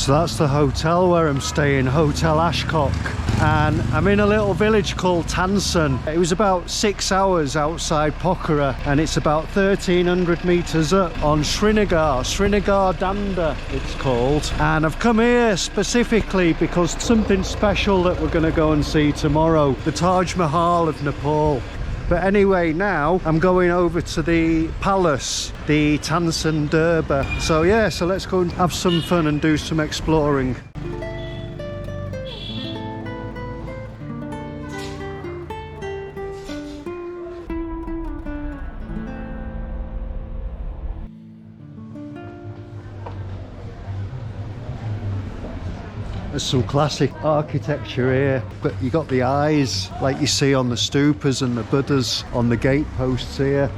So that's the hotel where I'm staying, Hotel Ashcock. And I'm in a little village called Tansen. It was about 6 hours outside Pokhara, and it's about 1,300 meters up on Srinagar Danda it's called. And I've come here specifically because something special that we're going to go and see tomorrow, the Taj Mahal of Nepal. But anyway, now I'm going over to the palace, the Tansen Durbar. So yeah, so let's go and have some fun and do some exploring. There's some classic architecture here, but you got the eyes like you see on the stupas and the Buddhas on the gate posts here.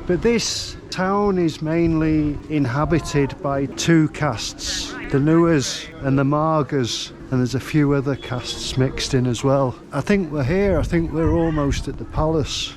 But this town is mainly inhabited by two castes, the Nuas and the Margas, and there's a few other castes mixed in as well. I think we're here, I think we're almost at the palace.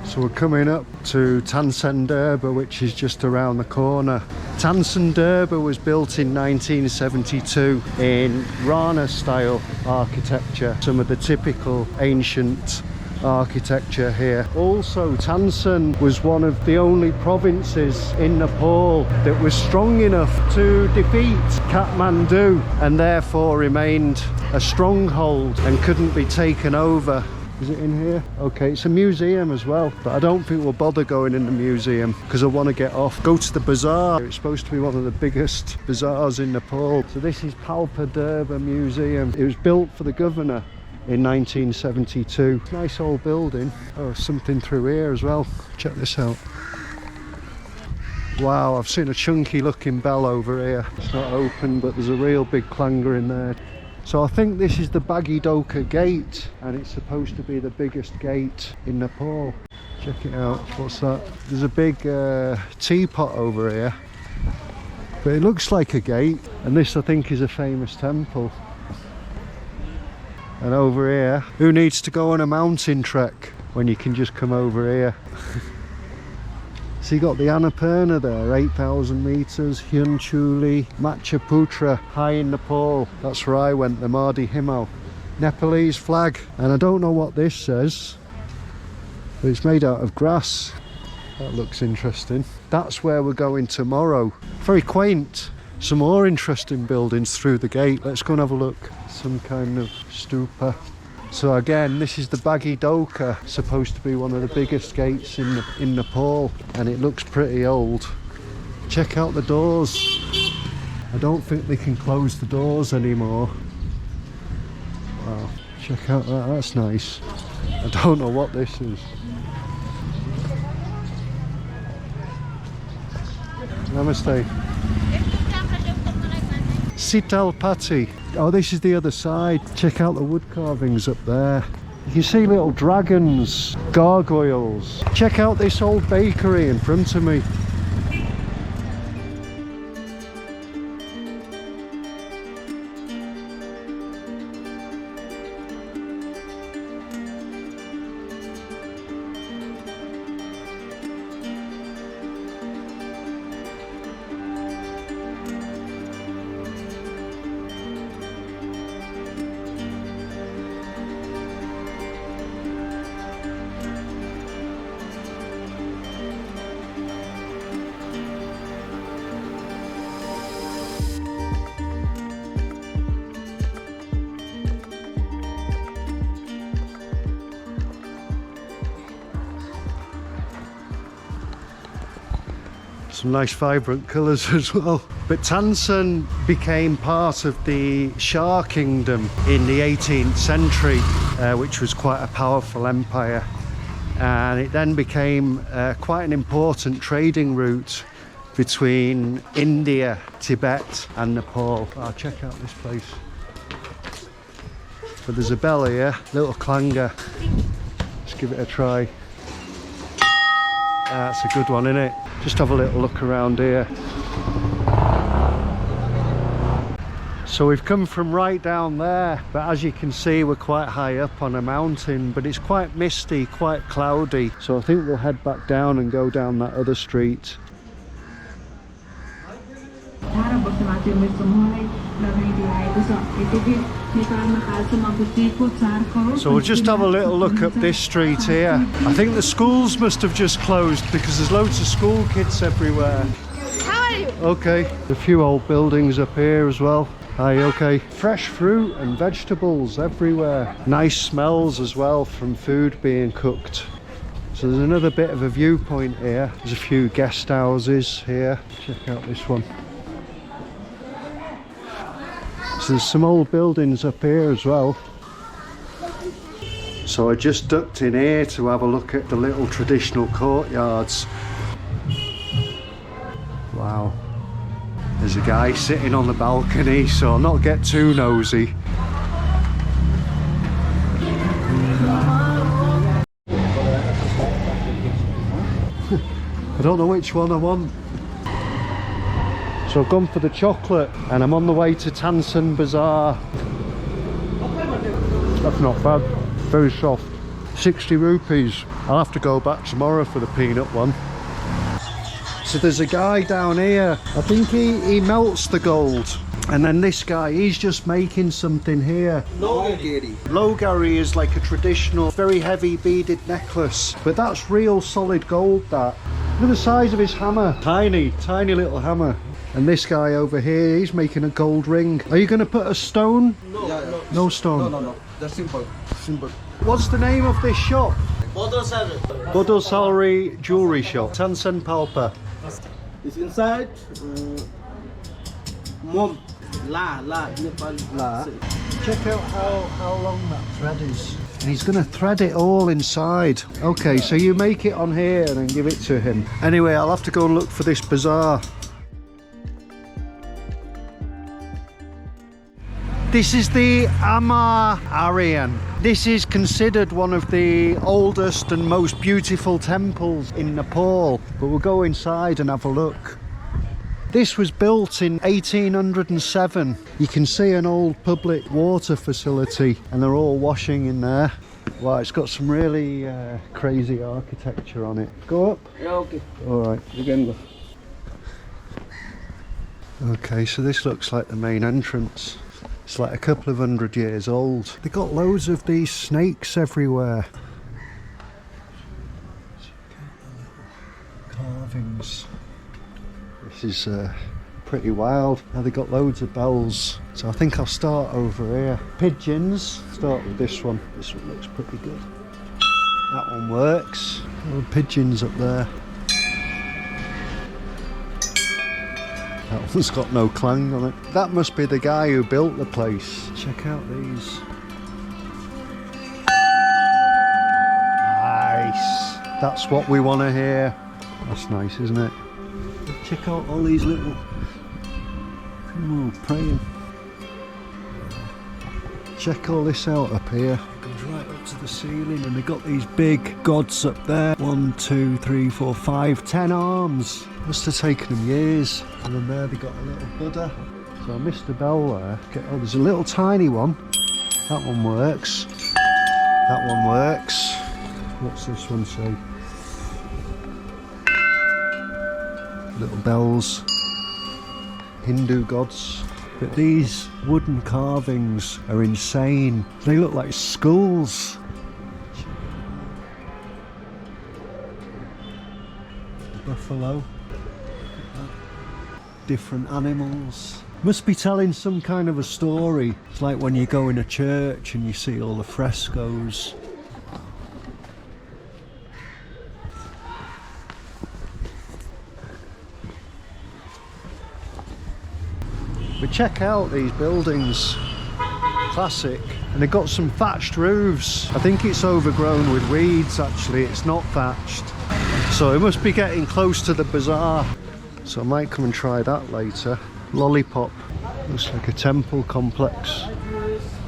So we're coming up to Tansen Durbar, which is just around the corner. Tansen Durbar was built in 1972 in Rana style architecture, some of the typical ancient architecture here. Also, Tansen was one of the only provinces in Nepal that was strong enough to defeat Kathmandu and therefore remained a stronghold and couldn't be taken over. Is it in here? Okay, it's a museum as well, but I don't think we'll bother going in the museum because I want to get off. Go to the bazaar. It's supposed to be one of the biggest bazaars in Nepal. So this is Palpa Durbar Museum. It was built for the governor in 1972. Nice old building. Oh, something through here as well. Check this out. Wow, I've seen a chunky looking bell over here. It's not open, but there's a real big clanger in there. So I think this is the Guidebooks gate, and it's supposed to be the biggest gate in Nepal. Check it out. What's that? There's a big teapot over here, but it looks like a gate, and this I think is a famous temple. And over here, who needs to go on a mountain trek when you can just come over here? So you got the Annapurna there, 8,000 meters, Hyunchuli, Machaputra, high in Nepal. That's where I went, the Mardi Himal. Nepalese flag. And I don't know what this says, but it's made out of grass. That looks interesting. That's where we're going tomorrow. Very quaint. Some more interesting buildings through the gate. Let's go and have a look. Some kind of stupa. So again, this is the Guidebooks, supposed to be one of the biggest gates in Nepal, and it looks pretty old. Check out the doors. I don't think they can close the doors anymore. Wow, check out that, that's nice. I don't know what this is. Namaste. Sitalpati. Oh, this is the other side. Check out the wood carvings up there. You can see little dragons, gargoyles. Check out this old bakery in front of me. Some nice vibrant colours as well. But Tansen became part of the Shah kingdom in the 18th century, which was quite a powerful empire. And it then became quite an important trading route between India, Tibet and Nepal. Oh, check out this place. But there's a bell here, little clanger. Let's give it a try. That's a good one, isn't it? Just have a little look around here. So we've come from right down there, but as you can see we're quite high up on a mountain, but it's quite misty, quite cloudy, so I think we'll head back down and go down that other street. So we'll just have a little look up this street here. I think the schools must have just closed because there's loads of school kids everywhere. How are you? Okay, a few old buildings up here as well. Hi, okay. Fresh fruit and vegetables everywhere. Nice smells as well from food being cooked. So there's another bit of a viewpoint here. There's a few guest houses here. Check out this one. So there's some old buildings up here as well. So I just ducked in here to have a look at the little traditional courtyards. Wow. There's a guy sitting on the balcony, so I'll not get too nosy. I don't know which one I want. So I've gone for the chocolate and I'm on the way to Tansen Bazaar. That's not bad, very soft. 60 rupees. I'll have to go back tomorrow for the peanut one. So there's a guy down here, I think he melts the gold. And then this guy, he's just making something here. Logari is like a traditional, very heavy beaded necklace. But that's real solid gold, that. Look at the size of his hammer. Tiny, tiny little hammer. And this guy over here, he's making a gold ring. Are you going to put a stone? No, no. No stone? No. That's simple. Simple. What's the name of this shop? Bodosari Jewelry Shop. Tansen Palpa. It's inside. Mom. Nepal. Check out how long that thread is. And he's going to thread it all inside. Okay, so you make it on here and then give it to him. Anyway, I'll have to go and look for this bazaar. This is the Amar Aryan. This is considered one of the oldest and most beautiful temples in Nepal. But we'll go inside and have a look. This was built in 1807. You can see an old public water facility and they're all washing in there. Wow, it's got some really crazy architecture on it. Go up? Yeah, okay. Alright. You can go. Okay, so this looks like the main entrance. It's like a couple of 100 years old. They've got loads of these snakes everywhere. Carvings. This is pretty wild. Now they've got loads of bells. So I think I'll start over here. Pigeons. Start with this one. This one looks pretty good. That one works. Oh, pigeons up there. That one's got no clang on it. That must be the guy who built the place. Check out these. Nice. That's what we want to hear. That's nice, isn't it? Check out all these little... Oh, praying. Check all this out up here. It goes right up to the ceiling and they've got these big gods up there. 1, 2, 3, 4, 5, 10 arms. Must have taken them years. And then there they got a little Buddha. So I missed the bell there. Oh, there's a little tiny one. That one works. That one works. What's this one say? Little bells. Hindu gods. But these wooden carvings are insane. They look like skulls. Buffalo. Different animals. Must be telling some kind of a story. It's like when you go in a church and you see all the frescoes. But check out these buildings. Classic. And they've got some thatched roofs. I think it's overgrown with weeds actually, it's not thatched. So it must be getting close to the bazaar. So I might come and try that later. Lollipop. Looks like a temple complex.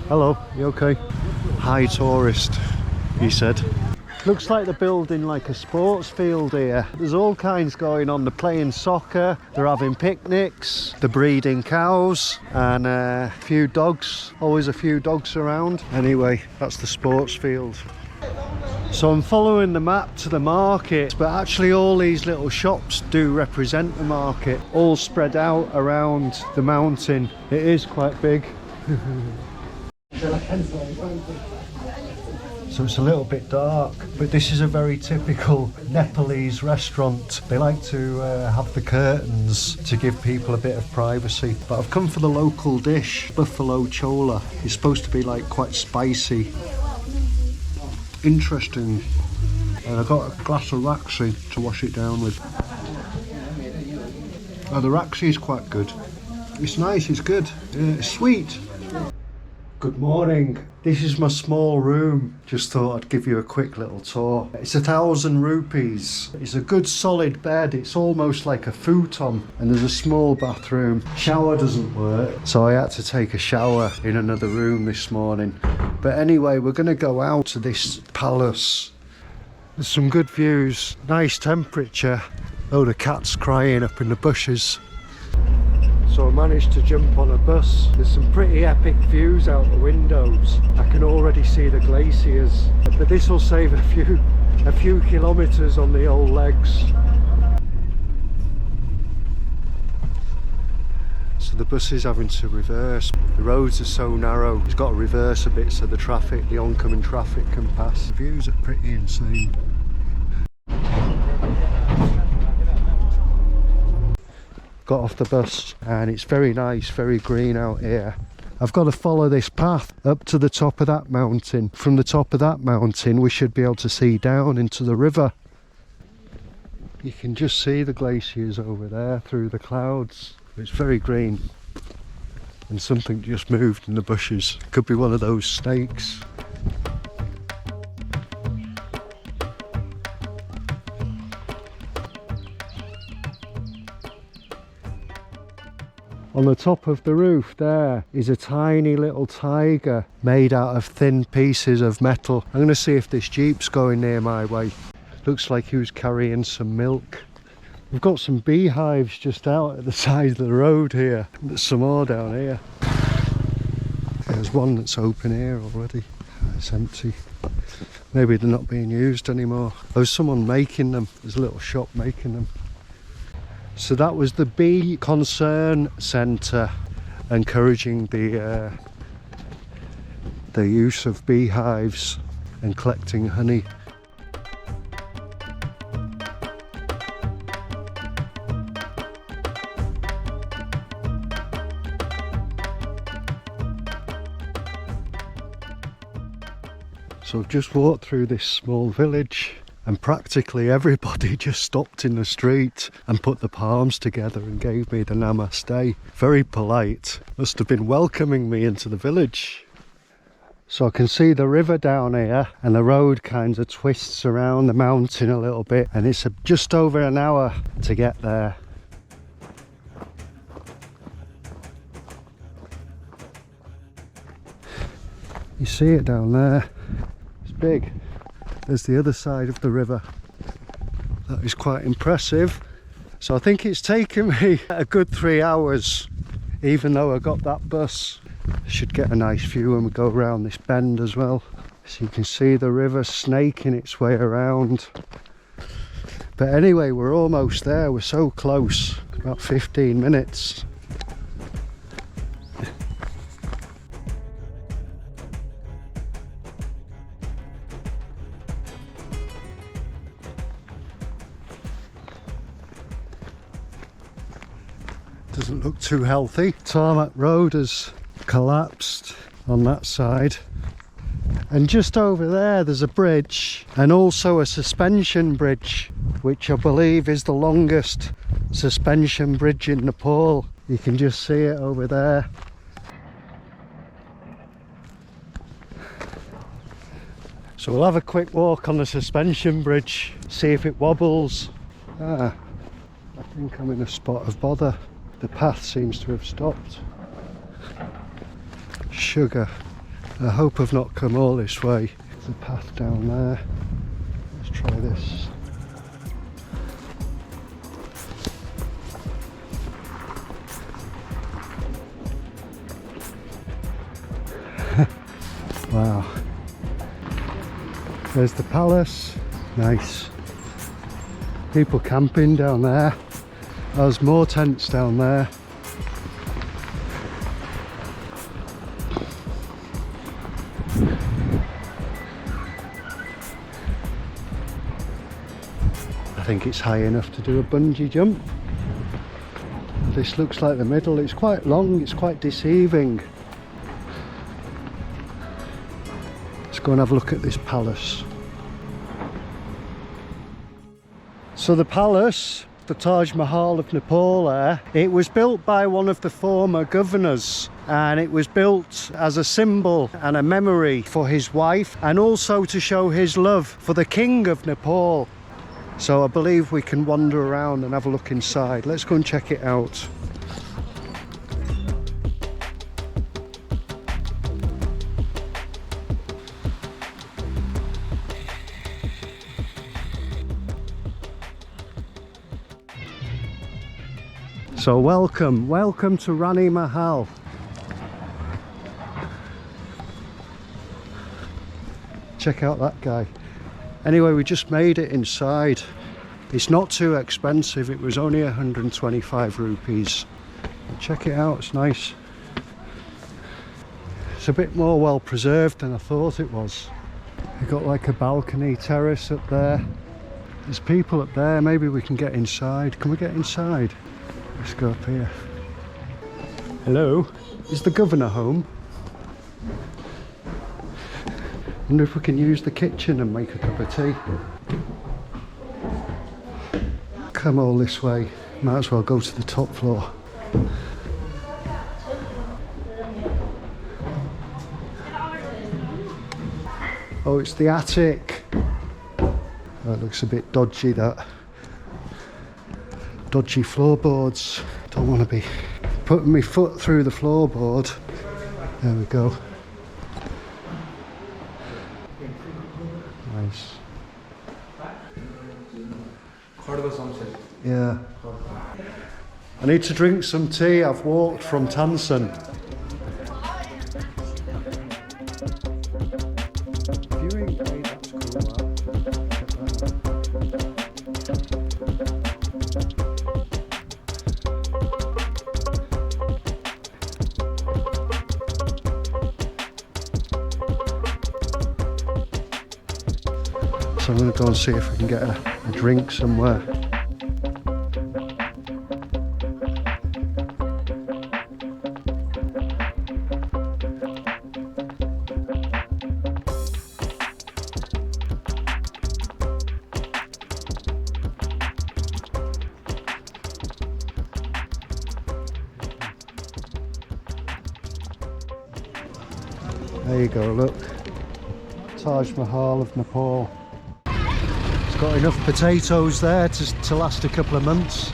Hello, you okay? High tourist, he said. Looks like they're building like a sports field here. There's all kinds going on. They're playing soccer, they're having picnics, they're breeding cows, and a few dogs. Always a few dogs around. Anyway, that's the sports field. So I'm following the map to the market, but actually all these little shops do represent the market, all spread out around the mountain. It is quite big. So it's a little bit dark, but this is a very typical Nepalese restaurant. They like to have the curtains to give people a bit of privacy. But I've come for the local dish, buffalo chola. It's supposed to be like quite spicy. Interesting. And I got a glass of raxi to wash it down with. Oh, the raxi is quite good. It's nice, it's good. It's sweet. Good morning. This is my small room. Just thought I'd give you a quick little tour. It's 1,000 rupees. It's a good solid bed. It's almost like a futon. And there's a small bathroom. Shower doesn't work, so I had to take a shower in another room this morning. But anyway, we're going to go out to this palace. There's some good views. Nice temperature. Load of cats crying up in the bushes. So I managed to jump on a bus. There's some pretty epic views out the windows. I can already see the glaciers, but this will save a few kilometres on the old legs. So the bus is having to reverse. The roads are so narrow, it's got to reverse a bit so the oncoming traffic can pass. The views are pretty insane. Got off the bus and it's very nice, very green out here. I've got to follow this path up to the top of that mountain. From the top of that mountain we should be able to see down into the river. You can just see the glaciers over there through the clouds. It's very green and something just moved in the bushes. Could be one of those snakes. On the top of the roof there is a tiny little tiger made out of thin pieces of metal. I'm going to see if this jeep's going near my way. Looks like he was carrying some milk. We've got some beehives just out at the side of the road here. There's some more down here. There's one that's open here already. It's empty. Maybe they're not being used anymore. There's someone making them. There's a little shop making them. So that was the Bee Concern Centre, encouraging the use of beehives and collecting honey. So I've just walked through this small village and practically everybody just stopped in the street and put the palms together and gave me the namaste. Very polite. Must have been welcoming me into the village. So I can see the river down here and the road kind of twists around the mountain a little bit, and it's just over an hour to get there. You see it down there. It's big. There's the other side of the river. That is quite impressive. So I think it's taken me a good 3 hours, even though I got that bus. I should get a nice view when we go around this bend as well. So you can see the river snaking its way around. But anyway, we're almost there. We're so close. About 15 minutes. Doesn't look too healthy. Tarmac road has collapsed on that side. And just over there there's a bridge and also a suspension bridge, which I believe is the longest suspension bridge in Nepal. You can just see it over there. So we'll have a quick walk on the suspension bridge, see if it wobbles. I think I'm in a spot of bother. The path seems to have stopped. Sugar. I hope I've not come all this way. There's a path down there. Try this. Wow. There's the palace. Nice. People camping down there. There's more tents down there. I think it's high enough to do a bungee jump. This looks like the middle. It's quite long, it's quite deceiving. Let's go and have a look at this palace. So the palace, the Taj Mahal of Nepal there, it was built by one of the former governors, and it was built as a symbol and a memory for his wife, and also to show his love for the king of Nepal. So I believe we can wander around and have a look inside. Let's go and check it out. So welcome to Rani Mahal. Check out that guy. Anyway, we just made it inside. It's not too expensive, it was only 125 rupees. Check it out, it's nice. It's a bit more well preserved than I thought it was. We've got like a balcony terrace up there. There's people up there, maybe we can get inside. Can we get inside? Let's go up here. Hello, is the governor home? I wonder if we can use the kitchen and make a cup of tea. Come all this way, might as well go to the top floor. Oh, it's the attic. That looks a bit dodgy, that. Dodgy floorboards. Don't want to be putting my foot through the floorboard. There we go. Nice. Yeah. I need to drink some tea. I've walked from Tansen. Viewing tea, that's cool, that. Check that out. So I'm going to go and see if we can get a drink somewhere. There you go, look. Taj Mahal of Nepal. It's got enough potatoes there to last a couple of months.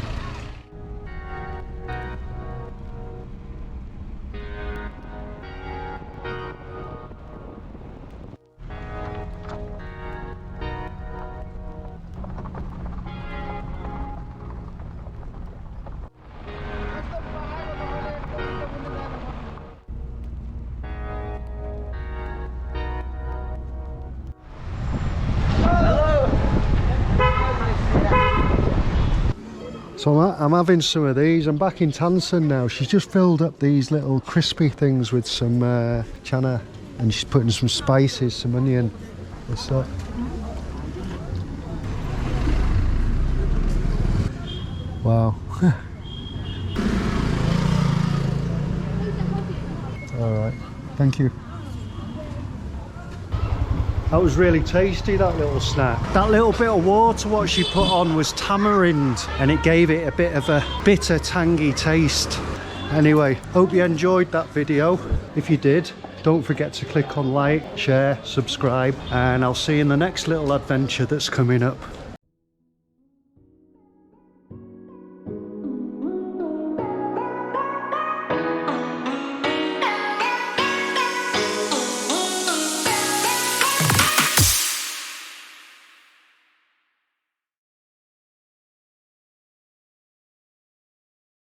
So I'm having some of these. I'm back in Tansen now. She's just filled up these little crispy things with some chana, and she's putting some spices, some onion. What's that? Wow. All right, thank you. That was really tasty, that little snack. That little bit of water what she put on was tamarind, and it gave it a bit of a bitter, tangy taste. Anyway, hope you enjoyed that video. If you did, don't forget to click on like, share, subscribe, and I'll see you in the next little adventure that's coming up.